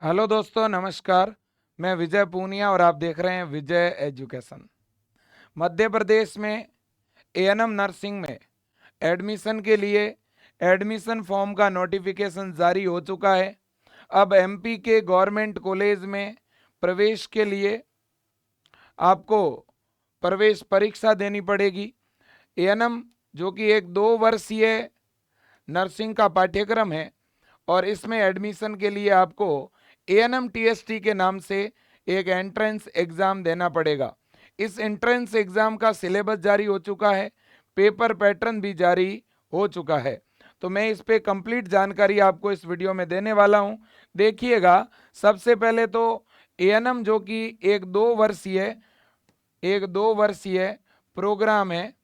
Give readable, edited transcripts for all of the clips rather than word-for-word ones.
Hello दोस्तों, नमस्कार। मैं विजय पूनिया और आप देख रहे हैं विजय एजुकेशन। मध्य प्रदेश में एएनएम नर्सिंग में एडमिशन के लिए एडमिशन फॉर्म का नोटिफिकेशन जारी हो चुका है। अब एमपी के गवर्नमेंट कॉलेज में प्रवेश के लिए आपको प्रवेश परीक्षा देनी पड़ेगी। एएनएम जो कि एक 2 वर्षीय नर्सिंग का पाठ्यक्रम है और इसमें एडमिशन के लिए आपको एएनएम टीएसटी के नाम से एक एंट्रेंस एग्जाम देना पड़ेगा। इस एंट्रेंस एग्जाम का सिलेबस जारी हो चुका है, पेपर पैटर्न भी जारी हो चुका है। तो मैं इस पे कंप्लीट जानकारी आपको इस वीडियो में देने वाला हूं। देखिएगा, सबसे पहले तो एएनएम जो कि एक दो वर्षीय प्रोग्राम है।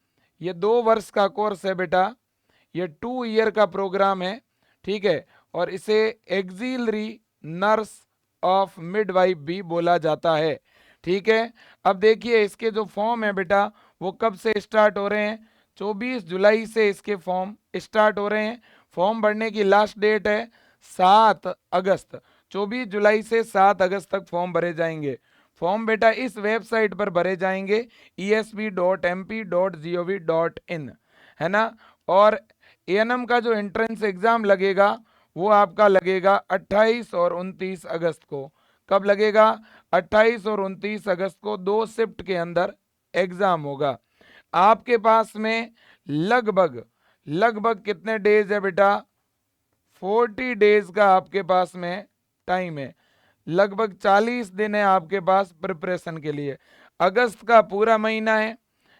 ये 2 वर्ष का कोर्स है बेटा, ये 2 ईयर का प्रोग्राम है, ठीक है। और इसे एक्सिलरी नर्स ऑफ मिडवाइफ भी बोला जाता है, ठीक है। अब देखिए, इसके जो फॉर्म है बेटा वो कब से स्टार्ट हो रहे हैं। 24 जुलाई से इसके फॉर्म स्टार्ट हो रहे हैं। फॉर्म भरने की लास्ट डेट है 7 अगस्त। 24 जुलाई से 7 अगस्त तक फॉर्म भरे जाएंगे। फॉर्म बेटा इस वेबसाइट पर भरे जाएंगे esb.mp.gov.in, है ना। और एएनएम का जो एंट्रेंस एग्जाम लगेगा वो आपका लगेगा 28 और 29 अगस्त को। कब लगेगा? 28 और 29 अगस्त को 2 शिफ्ट के अंदर एग्जाम होगा। आपके पास में लगभग लगभग कितने डेज है बेटा? 40 डेज का आपके पास में टाइम है। लगभग 40 दिन है आपके पास प्रिपरेशन के लिए। अगस्त का पूरा महीना है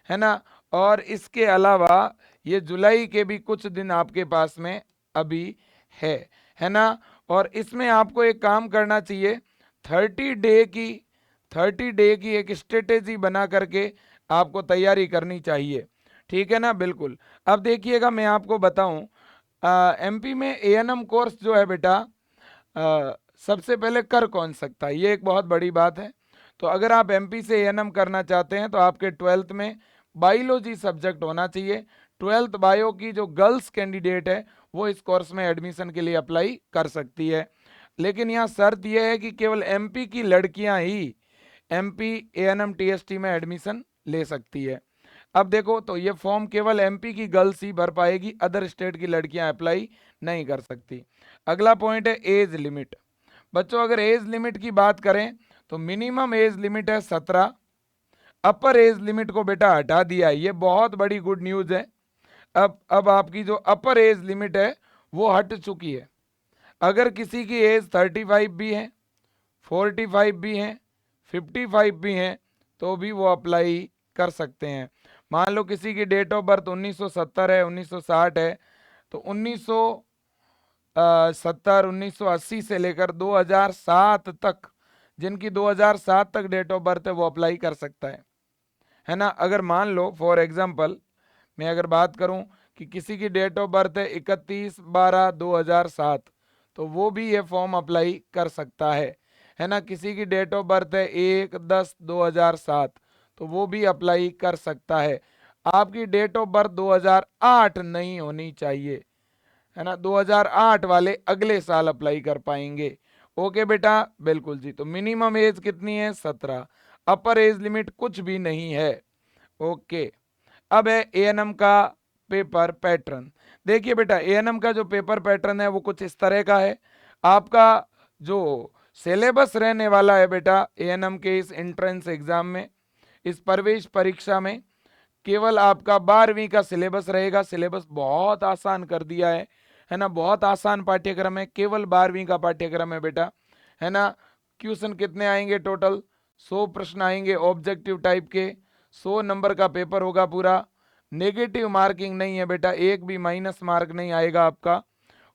ना। और इसके अलावा ये जुलाई के भी कुछ दिन आपके पास में अभी है ना। और इसमें आपको एक काम करना चाहिए, 30 डे की 30 डे की एक स्ट्रेटेजी बना करके आपको तैयारी करनी चाहिए, ठीक है ना। बिल्कुल। अब देखिएगा, मैं आपको बताऊं, एमपी में एएनएम कोर्स जो है बेटा, सबसे पहले कर कौन सकता है, ये एक बहुत बड़ी बात है। तो अगर आप एमपी से एएनएम करना चाहते हैं तो आपके 12th में बायोलॉजी सब्जेक्ट होना चाहिए। 12th बायो की जो गर्ल्स कैंडिडेट है वो इस कोर्स में एडमिशन के लिए अप्लाई कर सकती है। लेकिन यहाँ शर्त यह है कि केवल एमपी की लड़कियां ही एमपी एएनएम टीएसटी में एडमिशन ले सकती है। अब देखो, तो ये फॉर्म केवल एमपी की गर्ल्स ही भर पाएगी, अदर स्टेट की लड़कियां अप्लाई नहीं कर सकती। अगला पॉइंट है एज लिमिट। बच्चों, अगर एज लिमिट की बात करें तो मिनिमम एज लिमिट है 17। अपर एज लिमिट को बेटा हटा दिया है, ये बहुत बड़ी गुड न्यूज है। अब आपकी जो अपर एज लिमिट है वो हट चुकी है। अगर किसी की एज 35 भी है, 45 भी है, 55 भी है, तो भी वो अप्लाई कर सकते हैं। मान लो किसी की डेट ऑफ बर्थ 1970 है, 1960 है, तो 1970 1980 से लेकर 2007 तक, जिनकी 2007 तक डेट ऑफ बर्थ है वो अप्लाई कर सकता है ना। अगर मान लो फॉर एग्जांपल मैं अगर बात करूं कि किसी की डेट ऑफ बर्थ है 31/12/2007, तो वो भी ये फॉर्म अप्लाई कर सकता है ना। किसी की डेट ऑफ बर्थ है 1/10/2007, तो वो भी अप्लाई कर सकता है। आपकी डेट ऑफ बर्थ 2008 नहीं होनी चाहिए, है ना। 2008 वाले अगले साल अप्लाई कर पाएंगे। ओके बेटा, बिल्कुल जी। तो मिनिमम एज कितनी है? 17। अपर एज लिमिट कुछ भी नहीं है। ओके। अब है एएनएम का पेपर पैटर्न। देखिए बेटा, एएनएम का जो पेपर पैटर्न है वो कुछ इस तरह का है। आपका जो सिलेबस रहने वाला है बेटा एएनएम के इस एंट्रेंस एग्जाम में, इस प्रवेश परीक्षा में, केवल आपका 12वीं का सिलेबस रहेगा। सिलेबस बहुत आसान कर दिया है ना। बहुत आसान पाठ्यक्रम है, केवल 12वीं का पाठ्यक्रम है बेटा, है ना। क्वेश्चन कितने आएंगे? टोटल 100 प्रश्न आएंगे ऑब्जेक्टिव टाइप के। 100 नंबर का पेपर होगा पूरा। नेगेटिव मार्किंग नहीं है बेटा, एक भी माइनस मार्क नहीं आएगा आपका।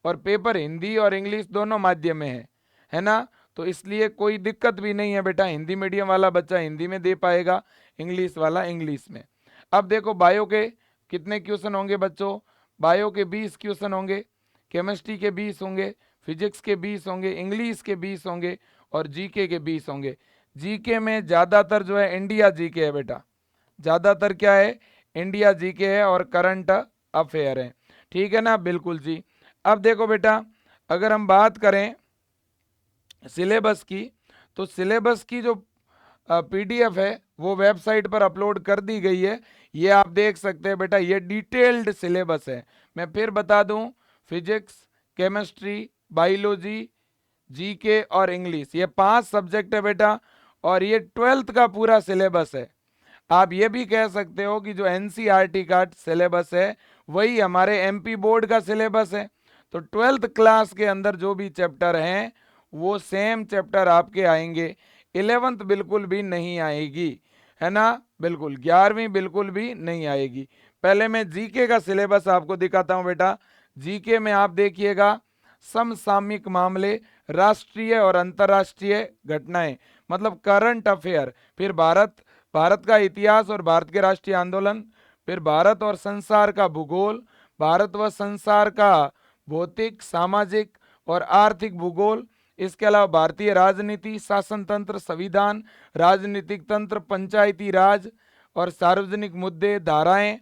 और पेपर हिंदी और इंग्लिश दोनों माध्यम में है ना। तो इसलिए कोई दिक्कत भी नहीं है बेटा। हिंदी मीडियम वाला बच्चा हिंदी में दे पाएगा, इंग्लिश वाला इंग्लिश में। अब देखो, बायो के कितने क्वेश्चन होंगे बच्चों? बायो के 20 क्वेश्चन होंगे, केमिस्ट्री के 20 होंगे, फिजिक्स के 20 होंगे, इंग्लिश के 20 होंगे और जीके के 20 होंगे। जीके में ज्यादातर जो है इंडिया जीके है बेटा, ज्यादातर क्या है? इंडिया जीके है और करंट अफेयर है, ठीक है ना। बिल्कुल जी। अब देखो बेटा, अगर हम बात करें सिलेबस की, तो सिलेबस की जो पीडीएफ है वो वेबसाइट पर अपलोड कर दी गई है। ये आप देख सकते हैं बेटा, ये डिटेल्ड सिलेबस है। मैं फिर बता दूं, फिजिक्स, केमिस्ट्री, बायोलॉजी, जीके और इंग्लिश, ये 5 सब्जेक्ट है बेटा, और ये 12th का पूरा सिलेबस है। आप ये भी कह सकते हो कि जो एनसीईआरटी का सिलेबस है वही हमारे एमपी बोर्ड का सिलेबस है। तो 12th क्लास के अंदर जो भी चैप्टर हैं वो सेम चैप्टर आपके आएंगे। 11th बिल्कुल भी नहीं आएगी, है ना, बिल्कुल। 11वीं बिल्कुल भी नहीं आएगी। पहले मैं जीके का सिलेबस आपको दिखाता हूं बेटा। जीके में आप देखिएगा, समसामयिक मामले, राष्ट्रीय और अंतर्राष्ट्रीय घटनाएं, मतलब करंट अफेयर, फिर भारत का इतिहास और भारत के राष्ट्रीय आंदोलन, फिर भारत और संसार का भूगोल, भारत व संसार का भौतिक, सामाजिक और आर्थिक भूगोल, इसके अलावा भारतीय राजनीति, शासन तंत्र, संविधान, राजनीतिक तंत्र, पंचायती राज और सार्वजनिक मुद्दे, धाराएं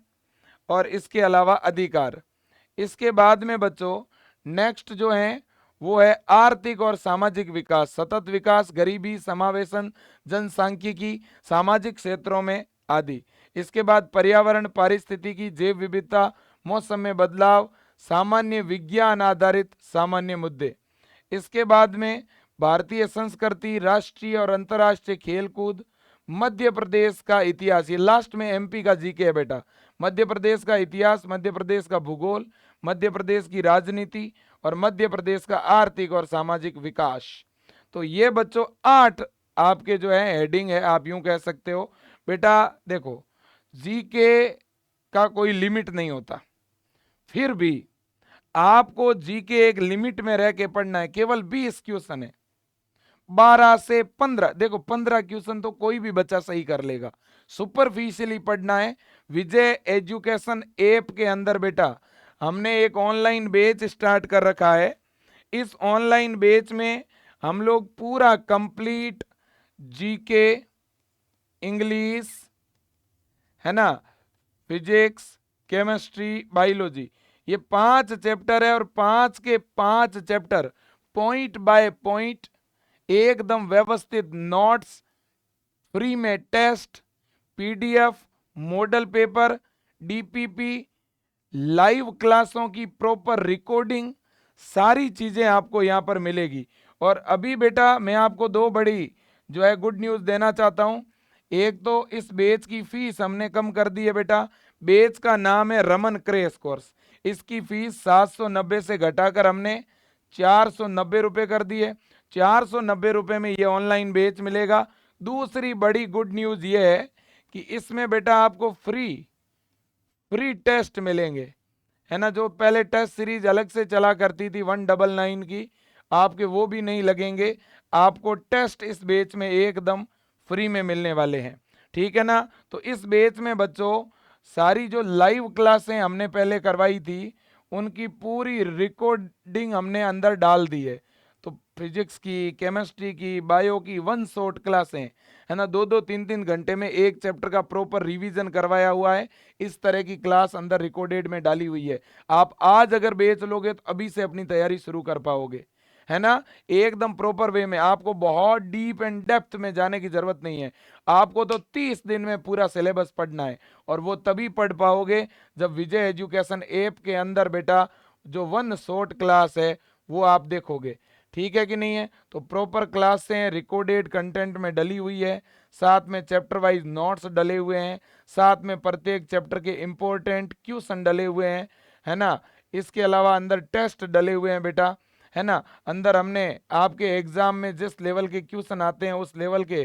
और इसके अलावा अधिकार। इसके बाद में बच्चों नेक्स्ट जो है वो है आर्थिक और सामाजिक विकास, सतत विकास, गरीबी, समावेशन, जनसांख्यिकी, सामाजिक क्षेत्रों में आदि। इसके बाद पर्यावरण, पारिस्थितिकी, जैव विविधता, मौसम में बदलाव, सामान्य विज्ञान आधारित सामान्य मुद्दे। इसके बाद में भारतीय संस्कृति, राष्ट्रीय और अंतर्राष्ट्रीय खेलकूद, मध्य प्रदेश का इतिहास, ये लास्ट में एमपी का जीके है बेटा। मध्य प्रदेश का इतिहास, मध्य प्रदेश का भूगोल, मध्य प्रदेश की राजनीति और मध्य प्रदेश का आर्थिक और सामाजिक विकास। तो ये बच्चों 8 आपके जो है हेडिंग है, आप यूं कह सकते हो बेटा। देखो, जीके का कोई लिमिट नहीं होता, फिर भी आपको जीके एक लिमिट में रह के पढ़ना है। केवल 20 क्वेश्चन है, 12 से 15, देखो 15 क्वेश्चन तो कोई भी बच्चा सही कर लेगा। सुपरफिशियली पढ़ना है। विजय एजुकेशन ऐप के अंदर बेटा हमने एक ऑनलाइन बैच स्टार्ट कर रखा है। इस ऑनलाइन बैच में हम लोग पूरा कंप्लीट जीके, इंग्लिश, है ना, फिजिक्स, केमिस्ट्री, बायोलॉजी, ये 5 चैप्टर है और 5 के 5 चैप्टर पॉइंट बाय पॉइंट एकदम व्यवस्थित नोट्स, फ्री में test, PDF, model paper, DPP, live क्लासों की प्रॉपर रिकॉर्डिंग, सारी चीजें आपको यहां पर मिलेगी। और अभी बेटा मैं आपको 2 बड़ी जो है गुड न्यूज देना चाहता हूं। एक तो इस बैच की फीस हमने कम कर दी है बेटा। बैच का नाम है रमन क्रैश कोर्स। इसकी फीस 790 से घटाकर हमने 490 रुपए कर दी है। 490 रुपए में ये ऑनलाइन बैच मिलेगा। दूसरी बड़ी गुड न्यूज ये है कि इसमें बेटा आपको फ्री टेस्ट मिलेंगे, है ना। जो पहले टेस्ट सीरीज अलग से चला करती थी 199 की, आपके वो भी नहीं लगेंगे। आपको टेस्ट इस बैच में एकदम फ्री में मिलने वाले हैं, ठीक है ना। तो इस बैच में बच्चों सारी जो लाइव क्लासें हमने पहले करवाई थी उनकी पूरी रिकॉर्डिंग हमने अंदर डाल दी है। तो फिजिक्स की, केमिस्ट्री की, बायो की 1 शॉट क्लासें, है ना, 2-2, 3-3 घंटे में एक चैप्टर का प्रॉपर रिवीजन करवाया हुआ है। इस तरह की क्लास अंदर रिकॉर्डेड में डाली हुई है। आप आज अगर बेच लोगे तो अभी से अपनी तैयारी शुरू कर पाओगे, है ना, एकदम प्रॉपर वे में। आपको बहुत डीप एंड डेप्थ में जाने की जरूरत नहीं है। आपको तो 30 दिन में पूरा सिलेबस पढ़ना है, और वो तभी पढ़ पाओगे जब विजय एजुकेशन ऐप के अंदर बेटा जो 1 शॉट क्लास है वो आप देखोगे, ठीक है कि नहीं है। तो प्रॉपर क्लास से रिकॉर्डेड कंटेंट में डली हुई है, साथ में चैप्टर वाइज नोट्स डले हुए हैं, साथ में प्रत्येक चैप्टर के इंपॉर्टेंट क्वेश्चन डले हुए हैं, है ना। इसके अलावा अंदर टेस्ट डले हुए हैं बेटा, है ना। अंदर हमने आपके एग्जाम में जिस लेवल के क्वेश्चन आते हैं उस लेवल के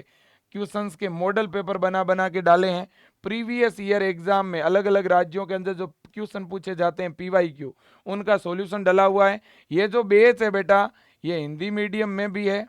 क्वेश्चंस के मॉडल पेपर बना बना के डाले हैं। प्रीवियस ईयर एग्जाम में अलग अलग राज्यों के अंदर जो क्वेश्चन पूछे जाते हैं पीवाईक्यू, उनका सॉल्यूशन डला हुआ है। ये जो बेस है बेटा ये हिंदी मीडियम में भी है,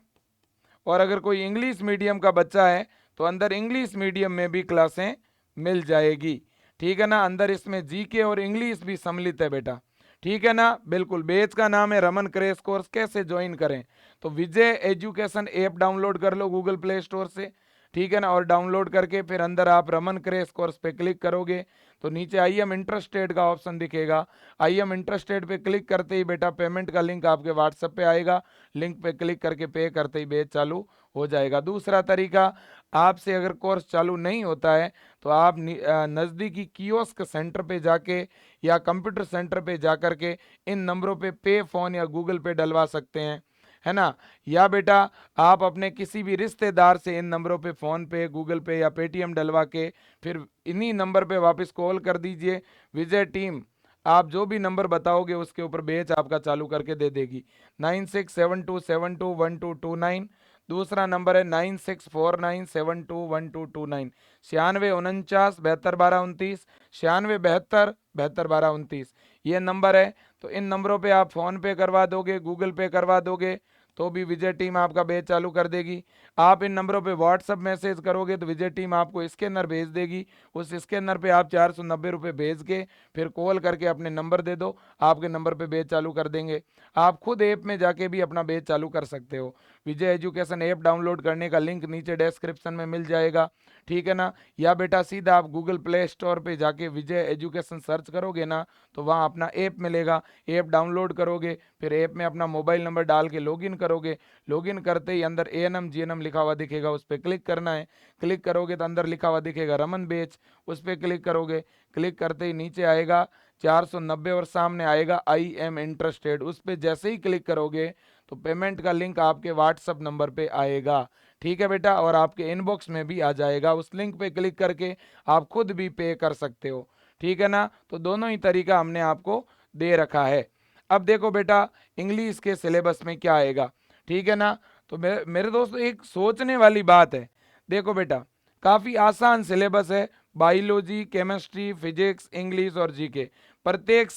और अगर कोई इंग्लिश मीडियम का बच्चा है तो अंदर इंग्लिश मीडियम में भी क्लासें मिल जाएगी, ठीक है ना। अंदर इसमें जीके और इंग्लिश भी सम्मिलित है बेटा, ठीक है ना, बिल्कुल। बैच का नाम है रमन क्रैश कोर्स। कैसे ज्वाइन करें, तो विजय एजुकेशन ऐप डाउनलोड कर लो गूगल प्ले स्टोर से, ठीक है ना, और डाउनलोड करके फिर अंदर आप रमन क्रैश कोर्स पे क्लिक करोगे तो नीचे आई एम इंटरेस्टेड का ऑप्शन दिखेगा। आई एम इंटरेस्टेड पे क्लिक करते ही बेटा पेमेंट का लिंक आपके व्हाट्सएप पे आएगा। लिंक पे क्लिक करके पे करते ही बैच चालू हो जाएगा। दूसरा तरीका, आपसे अगर कोर्स चालू नहीं होता है तो आप नज़दीकी कियोस्क सेंटर पे जाके या कंप्यूटर सेंटर पे जा कर के इन नंबरों पे फोन या गूगल पे डलवा सकते हैं, है ना। या बेटा आप अपने किसी भी रिश्तेदार से इन नंबरों पे फोन पे, गूगल पे या पेटीएम डलवा के फिर इन्हीं नंबर पे वापस कॉल कर दीजिए। विजय टीम आप जो भी नंबर बताओगे उसके ऊपर बैच आपका चालू करके दे देगी। 9672721229। दूसरा नंबर है 9649721229। 9649721229, 9672721229 ये नंबर है। तो इन नंबरों पे आप फोन पे करवा दोगे, गूगल पे करवा दोगे तो भी विजय टीम आपका बैच चालू कर देगी। आप इन नंबरों पे व्हाट्सअप मैसेज करोगे तो विजय टीम आपको स्कैनर भेज देगी। उस स्कैनर पे आप 490 रुपये भेज के फिर कॉल करके अपने नंबर दे दो, आपके नंबर पे बैच चालू कर देंगे। आप खुद ऐप में जाके भी अपना बैच चालू कर सकते हो। विजय एजुकेशन ऐप डाउनलोड करने का लिंक नीचे डिस्क्रिप्शन में मिल जाएगा, ठीक है ना। या बेटा सीधा आप गूगल प्ले स्टोर पे जाके विजय एजुकेशन सर्च करोगे ना तो वहाँ अपना ऐप मिलेगा। ऐप डाउनलोड करोगे, फिर ऐप में अपना मोबाइल नंबर डाल के लॉगिन करोगे। लॉगिन करते ही अंदर ANM GNM लिखा हुआ दिखेगा, उस पर क्लिक करना है। क्लिक करोगे तो अंदर लिखा हुआ दिखेगा रमन बैच, उस पर क्लिक करोगे। क्लिक करते ही नीचे आएगा 490 और सामने आएगा आई एम इंटरेस्टेड, उस पर जैसे ही क्लिक करोगे तो पेमेंट का लिंक आपके व्हाट्सअप नंबर पे आएगा, ठीक है बेटा। और आपके इनबॉक्स में भी आ जाएगा। उस लिंक पे क्लिक करके आप खुद भी पे कर सकते हो, ठीक है ना। तो दोनों ही तरीका हमने आपको दे रखा है। अब देखो बेटा इंग्लिश के सिलेबस में क्या आएगा, ठीक है ना। तो मेरे दोस्तों एक सोचने वाली बात है। देखो बेटा काफ़ी आसान सिलेबस है। बायोलॉजी, केमिस्ट्री, फिजिक्स, इंग्लिश और जीके, प्रत्येक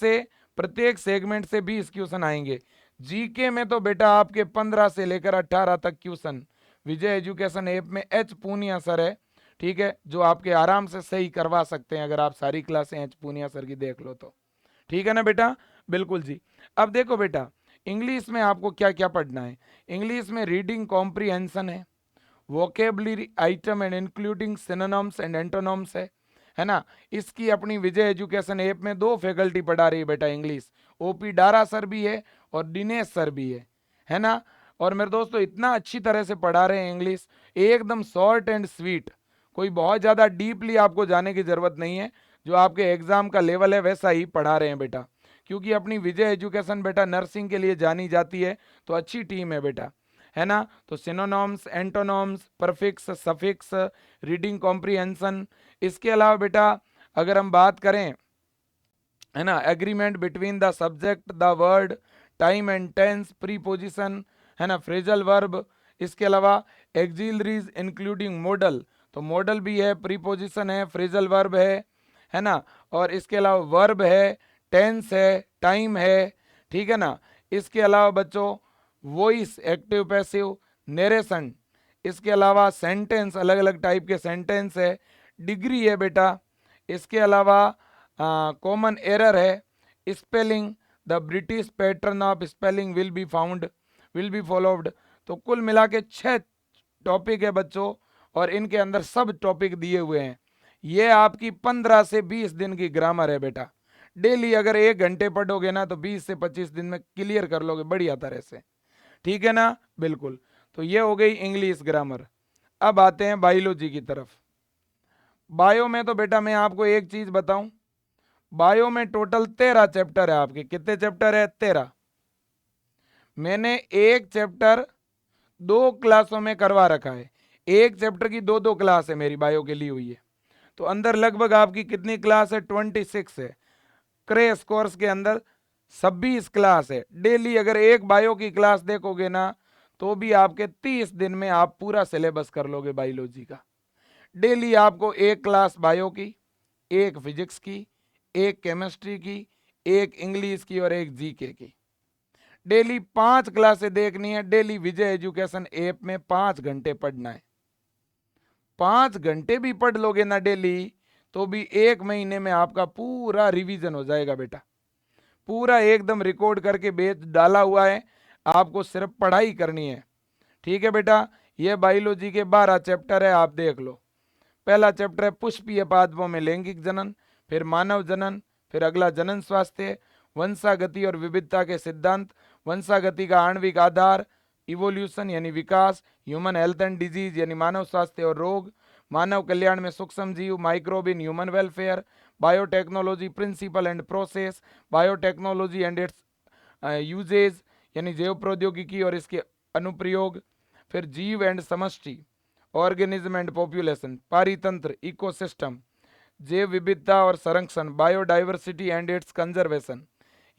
सेगमेंट से 20 क्वेश्चन आएंगे। जीके में तो बेटा आपके 15 से लेकर 18 तक क्वेश्चन विजय एजुकेशन ऐप में एच पूनिया सर है, ठीक है, जो आपके आराम से सही करवा सकते हैं अगर आप सारी क्लासें एच पूनिया सर की देख लो तो, ठीक है ना बेटा। बिल्कुल जी। अब देखो बेटा इंग्लिश में आपको क्या क्या पढ़ना है। इंग्लिश में रीडिंग कॉम्प्रिहेंशन है, vocabulary item and including synonyms and antonyms है ना। इसकी अपनी विजय एजुकेशन ऐप में 2 फैकल्टी पढ़ा रही है बेटा इंग्लिश। ओपी डारा सर भी है और दिनेश सर भी है ना। और मेरे दोस्तों इतना अच्छी तरह से पढ़ा रहे हैं इंग्लिश, एकदम शॉर्ट एंड स्वीट। कोई बहुत ज़्यादा डीपली आपको जाने की ज़रूरत नहीं है, जो आपके एग्ज़ाम का लेवल है वैसा ही पढ़ा रहे हैं बेटा। क्योंकि अपनी विजय एजुकेशन बेटा नर्सिंग के लिए जानी जाती है, तो अच्छी टीम है बेटा, है ना। तो synonyms, antonyms, prefix, suffix, reading comprehension. इसके अलावा बेटा अगर हम बात करें, है ना, agreement between the subject, the word, time and tense, preposition, है ना, फ्रेजल वर्ब। इसके अलावा एक्सिलरीज इंक्लूडिंग मॉडल, तो मॉडल भी है, प्रीपोजिशन है, फ्रेजल वर्ब है ना। और इसके अलावा वर्ब है, टेंस है, टाइम है, ठीक है ना। इसके अलावा बच्चों वॉइस, एक्टिव पैसिव, नरेशन। इसके अलावा सेंटेंस, अलग अलग टाइप के सेंटेंस है, डिग्री है बेटा। इसके अलावा कॉमन एरर है, spelling, the British pattern of spelling will be followed. तो कुल मिला के 6 टॉपिक है बच्चों, और इनके अंदर सब टॉपिक दिए हुए हैं। ये आपकी 15 से 20 दिन की ग्रामर है बेटा। डेली अगर 1 घंटे पढ़ोगे ना तो 20 से 25 दिन में क्लियर कर लोगे बढ़िया तरह से, ठीक है ना। बिल्कुल। तो ये हो गई इंग्लिश ग्रामर। अब आते हैं बायोलॉजी की तरफ। बायो में तो बेटा मैं आपको एक चीज बताऊं, बायो में टोटल 13 चैप्टर है आपके। कितने चैप्टर है? 13। मैंने एक चैप्टर 2 क्लासों में करवा रखा है। एक चैप्टर की 2-2 क्लास है मेरी बायो के लिए हुई है। तो अंदर लगभग आपकी कितनी क्लास है? 26 है। क्रैश कोर्स के अंदर 26 क्लास है। डेली अगर एक बायो की क्लास देखोगे ना तो भी आपके 30 दिन में आप पूरा सिलेबस कर लोगे बायोलॉजी का। डेली आपको एक क्लास बायो की, एक फिजिक्स की, एक केमिस्ट्री की, एक इंग्लिश की और एक जीके की। डेली 5 क्लासें देखनी है। डेली विजय एजुकेशन ऐप में 5 घंटे पढ़ना है। 5 घंटे भी पढ़ लोगे ना डेली तो भी 1 महीने में आपका पूरा रिवीजन हो जाएगा बेटा। पूरा एकदम रिकॉर्ड करके बेच डाला हुआ है, आपको सिर्फ पढ़ाई करनी है, ठीक है बेटा। ये बायोलॉजी के 12 चैप्टर है, आप देख लो। पहला चैप्टर है पुष्पीय पादपों में लैंगिक जनन, फिर मानव जनन, फिर अगला जनन स्वास्थ्य, वंशागति और विविधता के सिद्धांत, वंशागति का आणविक आधार, इवोल्यूशन यानी विकास, ह्यूमन हेल्थ एंड डिजीज यानी मानव स्वास्थ्य और रोग, मानव कल्याण में सूक्ष्म जीव, microbe in human welfare, biotechnology principle and process, biotechnology and its uses यानी जैव प्रौद्योगिकी और इसके अनुप्रयोग, फिर जीव एंड समष्टि, ऑर्गेनिज्म एंड पॉपुलेशन, पारितंत्र इकोसिस्टम, जैव विविधता और संरक्षण, बायोडाइवर्सिटी एंड इट्स कंजर्वेशन।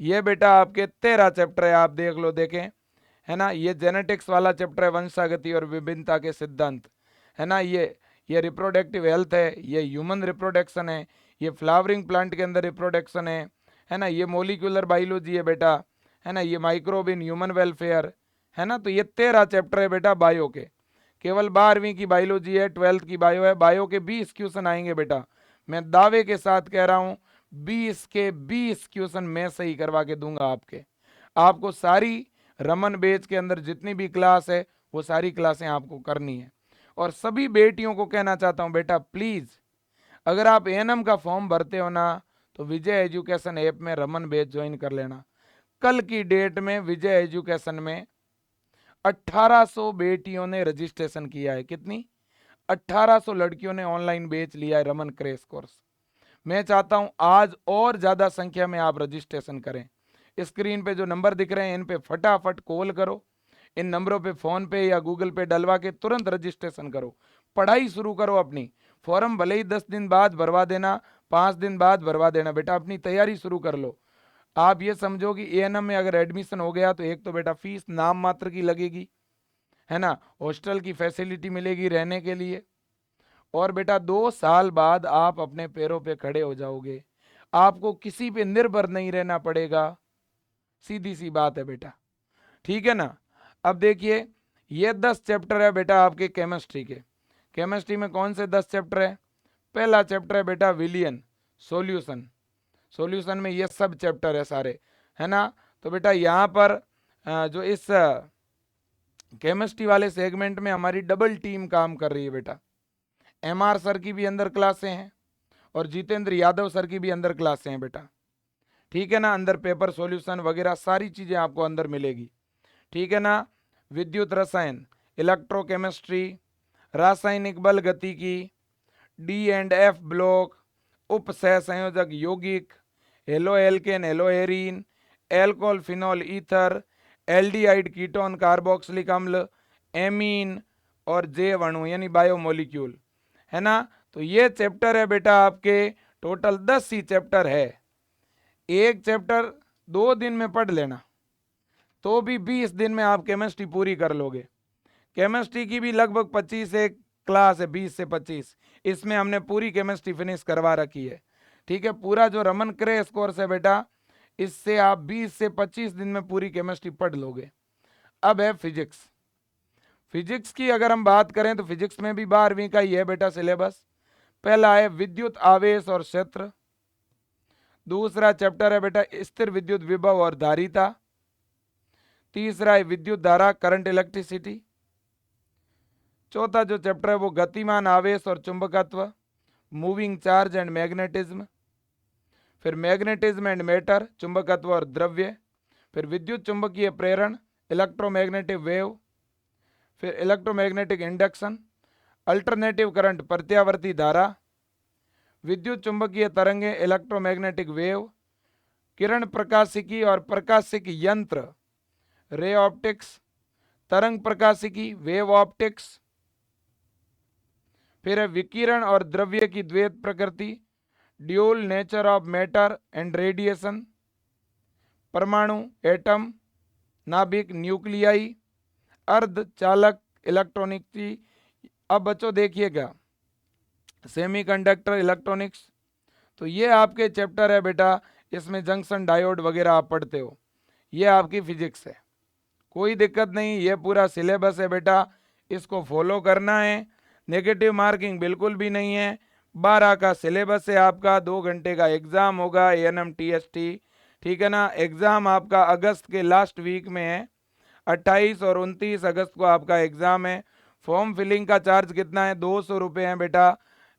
ये बेटा आपके 13 चैप्टर है, आप देख लो, देखें, है ना। ये जेनेटिक्स वाला चैप्टर है, वंशागति और विभिन्नता के सिद्धांत, है ना। ये रिप्रोडक्टिव हेल्थ है, ये ह्यूमन रिप्रोडक्शन है, ये फ्लावरिंग प्लांट के अंदर रिप्रोडक्शन है ना। ये मोलिकुलर बायोलॉजी है बेटा, है ना। ये माइक्रोब इन ह्यूमन वेलफेयर, है ना। तो ये 13 चैप्टर है बेटा बायो के। केवल 12वीं की बायोलॉजी है, 12th की बायो है। बायो के 20 क्वेश्चन आएंगे बेटा, मैं दावे के साथ कह रहा हूं, 20 के 20 क्वेश्चन मैं सही करवा के दूंगा आपके। आपको सारी रमन बेच के अंदर जितनी भी क्लास है वो सारी क्लासें आपको करनी है। और सभी बेटियों को कहना चाहता हूं बेटा, प्लीज अगर आप एएनएम का फॉर्म भरते हो ना, तो विजय एजुकेशन ऐप में रमन बेच ज्वाइन कर लेना। कल की डेट में विजय एजुकेशन में 1800 बेटियों ने रजिस्ट्रेशन किया है। कितनी? 1800 लड़कियों ने ऑनलाइन बेच लिया है रमन क्रैश कोर्स। मैं चाहता हूं आज और ज्यादा संख्या में आप रजिस्ट्रेशन करें। स्क्रीन पे जो नंबर दिख रहे हैं इन पे फटाफट कॉल करो, इन नंबरों पे फोन पे या गूगल पे डलवा के तुरंत रजिस्ट्रेशन करो, पढ़ाई शुरू करो अपनी। फॉर्म भले ही 10 दिन बाद भरवा देना, 5 दिन बाद भरवा देना, बेटा अपनी तैयारी शुरू कर लो। आप ये समझो कि एएनएम में अगर एडमिशन हो गया तो एक तो बेटा फीस नाम मात्र की लगेगी, है ना, हॉस्टल की फैसिलिटी मिलेगी रहने के लिए, और बेटा 2 साल बाद आप अपने पैरों पे खड़े हो जाओगे, आपको किसी पे निर्भर नहीं रहना पड़ेगा। सीधी सी बात है बेटा, ठीक है ना। अब देखिए ये 10 चैप्टर है बेटा आपके केमिस्ट्री के। केमिस्ट्री में कौन से 10 चैप्टर है? पहला चैप्टर है बेटा विलियन सॉल्यूशन। सॉल्यूशन में ये सब चैप्टर है सारे, है ना। तो बेटा यहाँ पर जो इस केमिस्ट्री वाले सेगमेंट में हमारी डबल टीम काम कर रही है बेटा। एमआर सर की भी अंदर क्लासें हैं और जितेंद्र यादव सर की भी अंदर क्लासें हैं बेटा, ठीक है ना। अंदर पेपर सॉल्यूशन वगैरह सारी चीजें आपको अंदर मिलेगी, ठीक है ना। विद्युत रसायन, इलेक्ट्रोकेमिस्ट्री, रासायनिक बल गतिकी, D&F ब्लॉक, उप सह संयोजक यौगिक, halo alkane, hello arene, alcohol phenol ether, aldehyde ketone carboxylic अम्ल, एमीन और जैव अणु यानी बायोमोलिक्यूल, है ना। तो ये चैप्टर है बेटा आपके, टोटल 10 ही चैप्टर है। एक चैप्टर 2 दिन में पढ़ लेना तो भी 20 दिन में आप केमिस्ट्री पूरी कर लोगे। केमिस्ट्री की भी लगभग 25 एक क्लास है, 20 से 25, इसमें हमने पूरी केमिस्ट्री फिनिश करवा रखी है, ठीक है। पूरा जो रमन क्रैश कोर्स है बेटा, इससे आप 20 से 25 दिन में पूरी केमिस्ट्री पढ़ लोगे। अब है फिजिक्स। फिजिक्स की अगर हम बात करें तो फिजिक्स में भी 12वीं का ही है बेटा सिलेबस। पहला है विद्युत आवेश और क्षेत्र, दूसरा चैप्टर है बेटा स्थिर विद्युत विभव और धारिता, तीसरा है विद्युत धारा करंट इलेक्ट्रिसिटी, चौथा जो चैप्टर है वो गतिमान आवेश और चुंबकत्व, मूविंग चार्ज एंड मैग्नेटिज्म, फिर मैग्नेटिज्म एंड मैटर, चुंबकत्व और द्रव्य, फिर विद्युत चुंबकीय प्रेरण, इलेक्ट्रोमैग्नेटिक वेव, फिर इलेक्ट्रोमैग्नेटिक इंडक्शन, अल्टरनेटिव करंट प्रत्यावर्ती धारा, विद्युत चुंबकीय तरंगे इलेक्ट्रोमैग्नेटिक वेव, किरण प्रकाशिकी और प्रकाशिक यंत्र रे ऑप्टिक्स, तरंग प्रकाशिकी वेव ऑप्टिक्स, फिर है विकिरण और द्रव्य की द्वैत प्रकृति, dual nature of matter and radiation, परमाणु एटम, नाभिक न्यूक्लियाई, अर्धचालक इलेक्ट्रॉनिक्स। अब बच्चों देखिएगा सेमीकंडक्टर इलेक्ट्रॉनिक्स, तो ये आपके चैप्टर है बेटा, इसमें जंक्शन डायोड वगैरह आप पढ़ते हो, ये आपकी फिजिक्स है, कोई दिक्कत नहीं, ये पूरा सिलेबस है बेटा, इसको फॉलो करना है, नेगेटिव मार्किंग बिल्कुल भी नहीं है। 12 का सिलेबस है आपका, 2 घंटे का एग्जाम होगा एएनएम टीएसटी, ठीक है ना। एग्जाम आपका अगस्त के लास्ट वीक में है, 28 और 29 अगस्त को आपका एग्जाम है। फॉर्म फिलिंग का चार्ज कितना है? 200 रुपये है बेटा।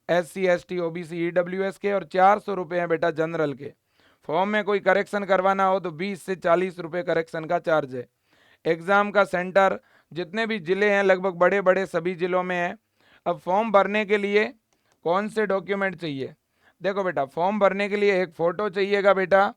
SC ST OBC EWS के, और 400 रुपये हैं बेटा जनरल के। फॉर्म में कोई करेक्शन करवाना हो तो 20 से 40 रुपये करेक्शन का चार्ज है। एग्जाम का सेंटर जितने भी जिले हैं लगभग बड़े बड़े सभी जिलों में है। अब फॉर्म भरने के लिए कौन से डॉक्यूमेंट चाहिए? देखो बेटा, फॉर्म भरने के लिए एक फ़ोटो चाहिएगा बेटा,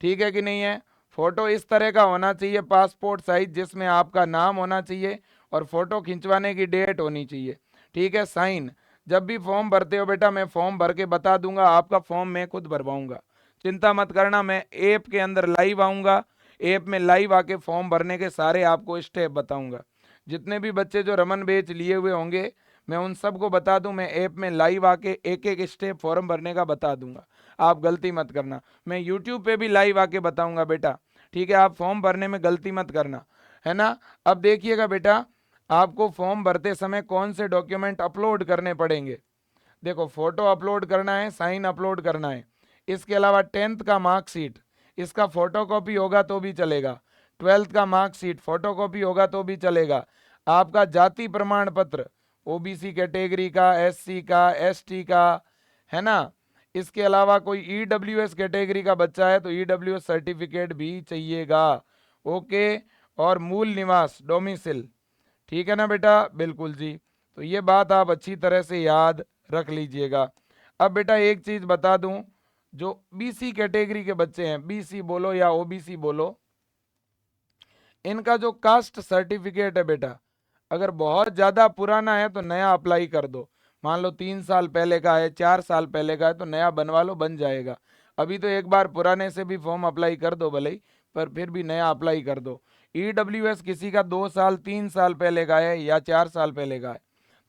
ठीक है कि नहीं है? फ़ोटो इस तरह का होना चाहिए, पासपोर्ट साइज, जिसमें आपका नाम होना चाहिए और फ़ोटो खिंचवाने की डेट होनी चाहिए, ठीक है? साइन जब भी फॉर्म भरते हो बेटा, मैं फॉर्म भर के बता दूंगा, आपका फॉर्म मैं खुद भरवाऊंगा, चिंता मत करना। मैं ऐप के अंदर लाइव आऊँगा, ऐप में लाइव आके फॉर्म भरने के सारे आपको स्टेप बताऊंगा। जितने भी बच्चे जो रमन बैच लिए हुए होंगे, मैं उन सबको बता दूं, मैं ऐप में लाइव आके एक एक स्टेप फॉर्म भरने का बता दूंगा, आप गलती मत करना। मैं यूट्यूब पे भी लाइव आके बताऊंगा बेटा, ठीक है? आप फॉर्म भरने में गलती मत करना, है ना? अब देखिएगा बेटा, आपको फॉर्म भरते समय कौन से डॉक्यूमेंट अपलोड करने पड़ेंगे। देखो, फोटो अपलोड करना है, साइन अपलोड करना है, इसके अलावा 10th का मार्कशीट, इसका फोटोकॉपी होगा तो भी चलेगा। 12th का मार्कशीट फोटोकॉपी होगा तो भी चलेगा। आपका जाति प्रमाण पत्र ओबीसी कैटेगरी का, एससी का, एसटी का, है ना? इसके अलावा कोई ईडब्ल्यूएस कैटेगरी का बच्चा है तो ईडब्ल्यूएस सर्टिफिकेट भी चाहिएगा। ओके, और मूल निवास डोमिसिल, ठीक है ना बेटा? बिल्कुल जी। तो ये बात आप अच्छी तरह से याद रख लीजिएगा। अब बेटा एक चीज बता दूं, जो बीसी कैटेगरी के बच्चे हैं, बीसी बोलो या ओबीसी बोलो, इनका जो कास्ट सर्टिफिकेट है बेटा, अगर बहुत ज़्यादा पुराना है तो नया अप्लाई कर दो। मान लो 3 साल पहले का है, 4 साल पहले का है, तो नया बनवा लो, बन जाएगा। अभी तो एक बार पुराने से भी फॉर्म अप्लाई कर दो भले ही, पर फिर भी नया अप्लाई कर दो। ईडब्ल्यूएस किसी का 2 साल 3 साल पहले का है या 4 साल पहले का है,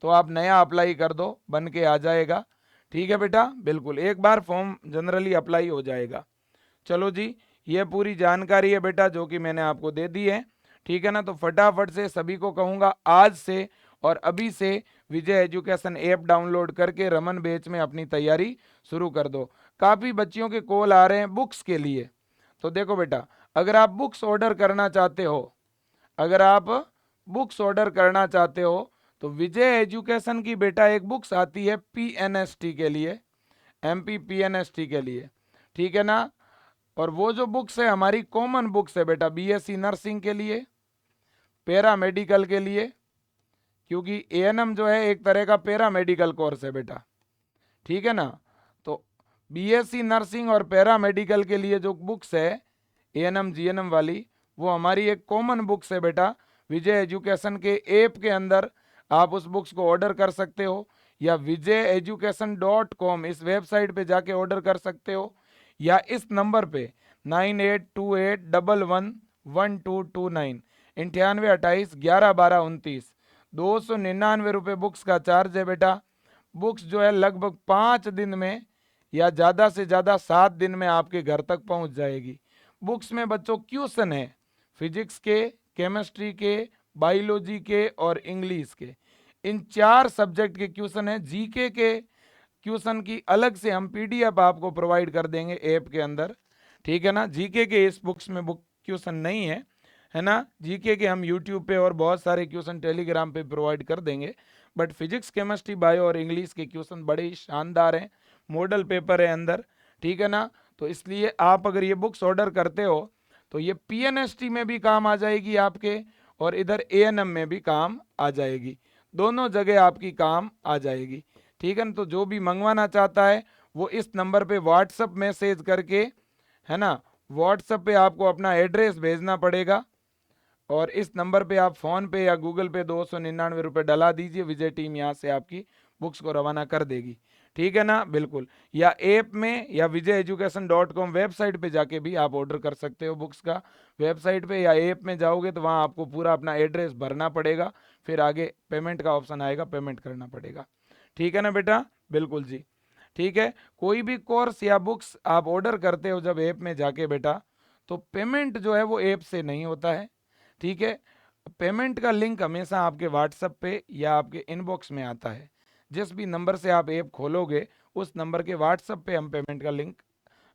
तो आप नया अप्लाई कर दो, बन के आ जाएगा, ठीक है बेटा? बिल्कुल, एक बार फॉर्म जनरली अप्लाई हो जाएगा। चलो जी, ये पूरी जानकारी है बेटा जो कि मैंने आपको दे दी है, ठीक है ना? तो फटाफट से सभी को कहूँगा, आज से और अभी से विजय एजुकेशन ऐप डाउनलोड करके रमन बैच में अपनी तैयारी शुरू कर दो। काफ़ी बच्चियों के कॉल आ रहे हैं बुक्स के लिए, तो देखो बेटा, अगर आप बुक्स ऑर्डर करना चाहते हो, अगर आप बुक्स ऑर्डर करना चाहते हो तो विजय एजुकेशन की बेटा एक बुक्स आती है पीएनएसटी के लिए, एमपी पीएनएसटी के लिए, ठीक है ना? और वो जो बुक्स है हमारी कॉमन बुक्स है बेटा, बीएससी नर्सिंग के लिए, पैरा मेडिकल के लिए, क्योंकि एएनएम जो है एक तरह का पैरा मेडिकल कोर्स है बेटा, ठीक है ना? तो बीएससी नर्सिंग और पैरा मेडिकल के लिए जो बुक्स है एएनएम जीएनएम वाली, वो हमारी एक कॉमन बुक्स है बेटा। विजय एजुकेशन के ऐप के अंदर आप उस बुक्स को ऑर्डर कर सकते हो, या vijayeducation.com इस वेबसाइट पे जाके ऑर्डर कर सकते हो, या इस नंबर पे 9828111229 9828111229, 299 रुपये बुक्स का चार्ज है बेटा। बुक्स जो है लगभग 5 दिन में या ज़्यादा से ज़्यादा 7 दिन में आपके घर तक पहुंच जाएगी। बुक्स में बच्चों क्वेश्चन है फिजिक्स के, केमिस्ट्री के, बायोलॉजी के और इंग्लिश के, इन 4 सब्जेक्ट के क्वेश्चन है। जीके के क्वेश्चन की अलग से हम पीडीएफ आपको प्रोवाइड कर देंगे ऐप के अंदर, ठीक है ना? जीके के इस बुक्स में बुक क्वेश्चन नहीं है ना? जीके के हम यूट्यूब पे और बहुत सारे क्वेश्चन टेलीग्राम पे प्रोवाइड कर देंगे, बट फिजिक्स, केमिस्ट्री, बायो और इंग्लिश के क्वेश्चन बड़े ही शानदार हैं, मॉडल पेपर है अंदर, ठीक है ना? तो इसलिए आप अगर ये बुक्स ऑर्डर करते हो तो ये पीएनएसटी में भी काम आ जाएगी आपके, और इधर एएनएम में भी काम आ जाएगी, दोनों जगह आपकी काम आ जाएगी, ठीक है ना? तो जो भी मंगवाना चाहता है वो इस नंबर पे व्हाट्सअप मैसेज करके, है ना, व्हाट्सअप पे आपको अपना एड्रेस भेजना पड़ेगा, और इस नंबर पे आप फ़ोन पे या गूगल पे 299 रुपये डला दीजिए, विजय टीम यहाँ से आपकी बुक्स को रवाना कर देगी, ठीक है ना? बिल्कुल, या ऐप में या vijayeducation.com वेबसाइट पे जाके भी आप ऑर्डर कर सकते हो बुक्स का। वेबसाइट पे या ऐप में जाओगे तो वहाँ आपको पूरा अपना एड्रेस भरना पड़ेगा, फिर आगे पेमेंट का ऑप्शन आएगा, पेमेंट करना पड़ेगा, ठीक है ना बेटा? बिल्कुल जी, ठीक है। कोई भी कोर्स या बुक्स आप ऑर्डर करते हो जब ऐप में जाके बेटा, तो पेमेंट जो है वो ऐप से नहीं होता है, ठीक है? पेमेंट का लिंक हमेशा आपके व्हाट्सएप पे या आपके इनबॉक्स में आता है। जिस भी नंबर से आप ऐप खोलोगे उस नंबर के व्हाट्सएप पे हम पेमेंट का लिंक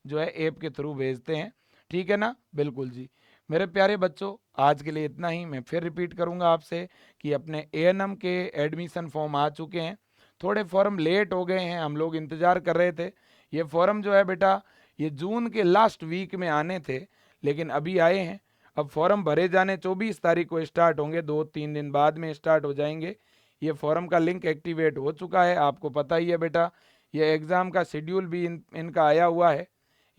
जो है ऐप के थ्रू भेजते हैं, ठीक है ना? बिल्कुल जी। मेरे प्यारे बच्चों, आज के लिए इतना ही। मैं फिर रिपीट करूंगा आपसे कि अपने एएनएम के एडमिशन फॉर्म आ चुके हैं, थोड़े फॉर्म लेट हो गए हैं, हम लोग इंतज़ार कर रहे थे। ये फॉर्म जो है बेटा ये जून के लास्ट वीक में आने थे, लेकिन अभी आए हैं। अब फॉर्म भरे जाने 24 तारीख को स्टार्ट होंगे, 2-3 दिन बाद में स्टार्ट हो जाएंगे। ये फॉर्म का लिंक एक्टिवेट हो चुका है, आपको पता ही है बेटा। ये एग्ज़ाम का शेड्यूल भी इनका आया हुआ है,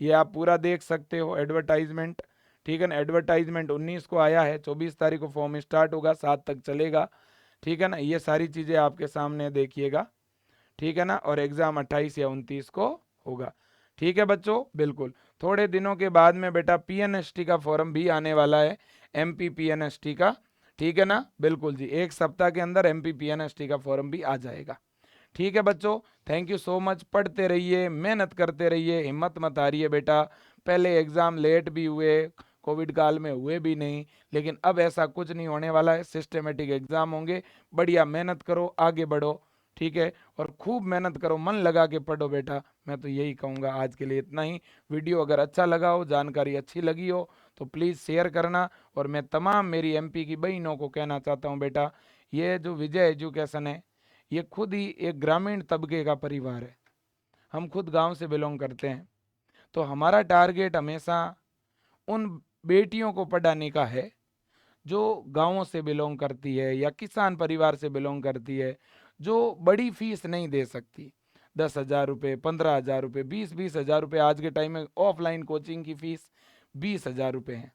ये आप पूरा देख सकते हो एडवर्टाइजमेंट, ठीक है ना। एडवर्टाइजमेंट 19 को आया है, 24 तारीख को फॉर्म स्टार्ट होगा, 7 तक चलेगा, ठीक है ना। ये सारी चीज़ें आपके सामने देखिएगा, ठीक है ना। और एग्ज़ाम 28 या 29 को होगा, ठीक है बच्चों। बिल्कुल थोड़े दिनों के बाद में बेटा पीएनएसटी का फॉर्म भी आने वाला है, एमपी पीएनएसटी का, ठीक है ना। बिल्कुल जी, 1 सप्ताह के अंदर एमपी पीएनएसटी का फॉर्म भी आ जाएगा, ठीक है बच्चों। थैंक यू सो मच, पढ़ते रहिए, मेहनत करते रहिए, हिम्मत मत हारिए बेटा। पहले एग्ज़ाम लेट भी हुए, कोविड काल में हुए भी नहीं, लेकिन अब ऐसा कुछ नहीं होने वाला है, सिस्टमेटिक एग्ज़ाम होंगे। बढ़िया मेहनत करो, आगे बढ़ो, ठीक है। और खूब मेहनत करो, मन लगा के पढ़ो बेटा, मैं तो यही कहूँगा। आज के लिए इतना ही। वीडियो अगर अच्छा लगा हो, जानकारी अच्छी लगी हो तो प्लीज़ शेयर करना। और मैं तमाम मेरी एमपी की बहनों को कहना चाहता हूँ बेटा, ये जो विजय एजुकेशन है ये खुद ही एक ग्रामीण तबके का परिवार है। हम खुद गांव से बिलोंग करते हैं, तो हमारा टारगेट हमेशा उन बेटियों को पढ़ाने का है जो गांवों से बिलोंग करती है या किसान परिवार से बिलोंग करती है, जो बड़ी फीस नहीं दे सकती। 10,000 रुपये, 15,000 रुपये, 20-20 हज़ार रुपये, आज के टाइम में ऑफलाइन कोचिंग की फीस 20,000 रुपये है।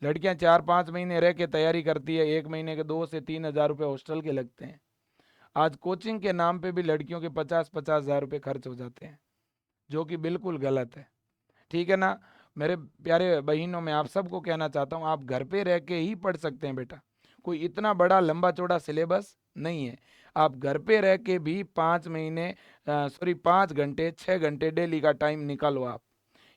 लड़कियां 4-5 महीने रह के तैयारी करती है, 1 महीने के 2 से 3 हज़ार रुपये हॉस्टल के लगते हैं। आज कोचिंग के नाम पे भी लड़कियों के 50-50 हज़ार रुपये खर्च हो जाते हैं, जो कि बिल्कुल गलत है, ठीक है ना। मेरे प्यारे बहनों, मैं आप सबको कहना चाहता हूँ, आप घर पे रह के ही पढ़ सकते हैं बेटा। कोई इतना बड़ा लंबा चौड़ा सिलेबस नहीं है। आप घर पे रह के भी 5 महीने, 5 घंटे 6 घंटे डेली का टाइम निकालो आप।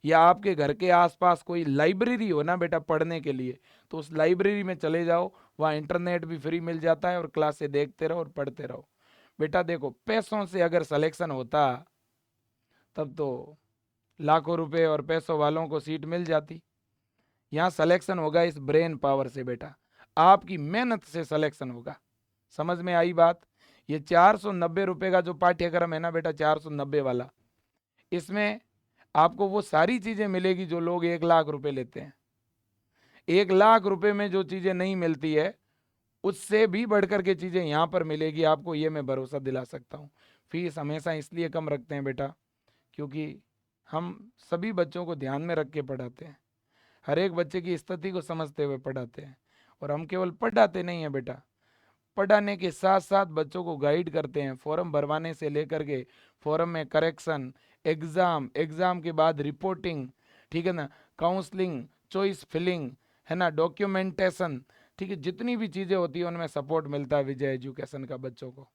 या आपके घर के आसपास कोई लाइब्रेरी हो ना बेटा पढ़ने के लिए, तो उस लाइब्रेरी में चले जाओ, वहाँ इंटरनेट भी फ्री मिल जाता है और क्लासें देखते रहो और पढ़ते रहो। बेटा देखो, पैसों से अगर सिलेक्शन होता तब तो लाखों रुपए और पैसों वालों को सीट मिल जाती। यहाँ सिलेक्शन होगा इस ब्रेन पावर से बेटा, आपकी मेहनत से सिलेक्शन होगा। समझ में आई बात। ये 490 रुपये का जो पाठ्यक्रम है ना बेटा, 490 वाला, इसमें आपको वो सारी चीज़ें मिलेगी जो लोग 1 लाख रुपए लेते हैं। 1 लाख रुपए में जो चीज़ें नहीं मिलती है, उससे भी बढ़कर के चीज़ें यहाँ पर मिलेगी आपको, ये मैं भरोसा दिला सकता हूँ। फीस हमेशा इसलिए कम रखते हैं बेटा, क्योंकि हम सभी बच्चों को ध्यान में रख के पढ़ाते हैं, हर एक बच्चे की स्थिति को समझते हुए पढ़ाते हैं। और हम केवल पढ़ाते नहीं हैं बेटा, पढ़ाने के साथ साथ बच्चों को गाइड करते हैं, फॉर्म भरवाने से लेकर के फॉर्म में करेक्शन, एग्ज़ाम के बाद रिपोर्टिंग, ठीक है ना, काउंसलिंग, चॉइस फिलिंग, है ना, डॉक्यूमेंटेशन, ठीक है। जितनी भी चीज़ें होती हैं उनमें सपोर्ट मिलता है विजय एजुकेशन का बच्चों को।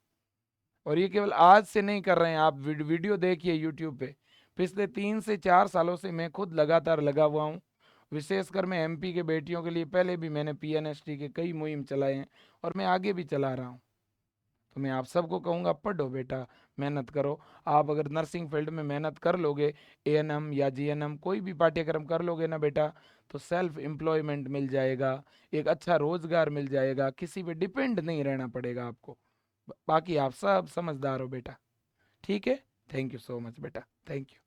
और ये केवल आज से नहीं कर रहे हैं, आप वीडियो देखिए यूट्यूब पे, पिछले 3 से 4 सालों से मैं खुद लगातार लगा हुआ हूँ। विशेषकर मैं एमपी के बेटियों के लिए पहले भी मैंने पीएनएसटी के कई मुहिम चलाए हैं और मैं आगे भी चला रहा हूँ। तो मैं आप सबको कहूँगा, पढ़ो बेटा, मेहनत करो। आप अगर नर्सिंग फील्ड में मेहनत कर लोगे, एएनएम या जीएनएम कोई भी पाठ्यक्रम कर लोगे ना बेटा, तो सेल्फ एम्प्लॉयमेंट मिल जाएगा, एक अच्छा रोजगार मिल जाएगा, किसी पे डिपेंड नहीं रहना पड़ेगा आपको। बाकी आप सब समझदार हो बेटा, ठीक है। थैंक यू सो मच बेटा, थैंक यू।